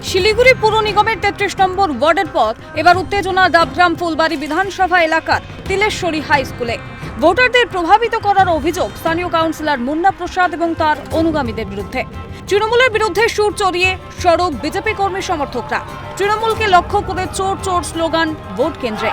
শিলিগুড়ি পুর নিগমের ৩৩ নম্বর ওয়ার্ডের পর এবার উত্তেজনা ডাবগ্রাম ফুলবাড়ি বিধানসভা এলাকার তিলেশ্বরী হাই স্কুলে। ভোটারদের প্রভাবিত করার অভিযোগ স্থানীয় কাউন্সিলর মুন্না প্রসাদ এবং তার অনুগামীদের বিরুদ্ধে। তৃণমূলের বিরুদ্ধে সুর চড়িয়ে সরব বিজেপি কর্মী সমর্থকরা। তৃণমূলকে লক্ষ্য করে চোর চোর স্লোগান ভোট কেন্দ্রে।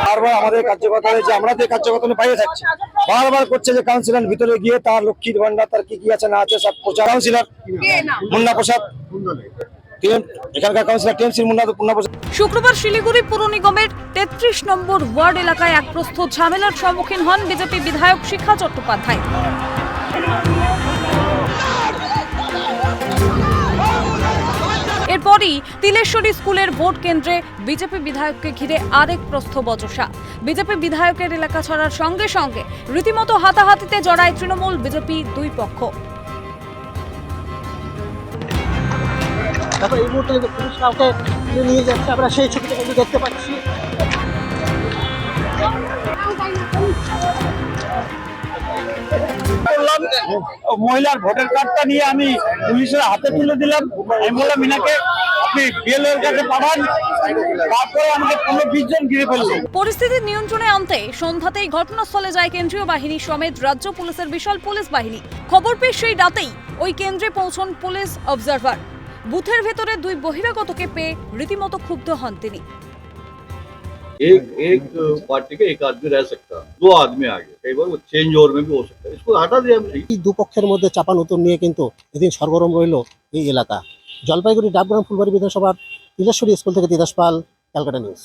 বারবার আমাদের কার্যকর্তা যে আমরা যে কার্যকর্তা বাইরে থাকছি, বারবার করছে যে কাউন্সিলর ভিতরে গিয়ে তার লক্ষ্মীর ভান্ডার তার কি কি আছে না আছে সব প্রচার। কাউন্সিলর মুন্না প্রসাদ, এখানকার কাউন্সিলর টিএমসির মুন্না প্রসাদ। শুক্রবার শিলিগুড়ি পুর নিগমের ৩৩ নম্বর ওয়ার্ড এলাকায় এক প্রস্তুত ঝামেলার সম্মুখীন হন বিজেপি বিধায়ক শিখা চট্টোপাধ্যায়। এরপরই তিলেশ্বরী স্কুলের ভোট কেন্দ্রে বিজেপি বিধায়ককে ঘিরে আরেক প্রস্থ বচসা। বিজেপি বিধায়কের এলাকা ছাড়ার সঙ্গে সঙ্গে রীতিমতো হাতাহাতিতে জড়ায় তৃণমূল বিজেপি দুই পক্ষ। এই মুহূর্তে পুলিশ কাউকে নিয়ে যাচ্ছে, আমরা সেই ছবিটা কিন্তু দেখতে পাচ্ছি। মহিলার ভোটার কার্ডটা নিয়ে আমি পুলিশের হাতে তুলে দিলাম। আমি বললাম মিনাকে আপনি বিএলওর কাছে পাঠান, তারপরে আমাকে 15-20 জন ঘিরে ফেললো। পরিস্থিতি নিয়ন্ত্রণে আনতে সন্ধ্যাতেই ঘটনাস্থলে যায় কেন্দ্রীয় বাহিনী সমেত রাজ্য পুলিশের বিশাল পুলিশ বাহিনী। খবর পেয়ে সেই রাতেই ওই কেন্দ্রে পৌঁছন পুলিশ অবজারভার। বুথের ভেতরে দুই বহিরাগতকে পেয়ে রীতিমতো ক্ষুব্ধ হন তিনি। एक पार्टी का एक आदमी रह सकता, दो आदमी आ गए, कई बार वो चेंज ओवर में भी हो सकता है, इसको हटा दिया हमने। এই দুপক্ষের মধ্যে চাপানুতর নিয়ে কিন্তু এদিন সরগরম রইল এই এলাকা। জলপাইগুড়ি ডাবগ্রাম ফুলবাড়ি বিধানসভার তিলেশ্বরী স্কুল থেকে তিতাস পাল, ক্যালকাটা নিউজ।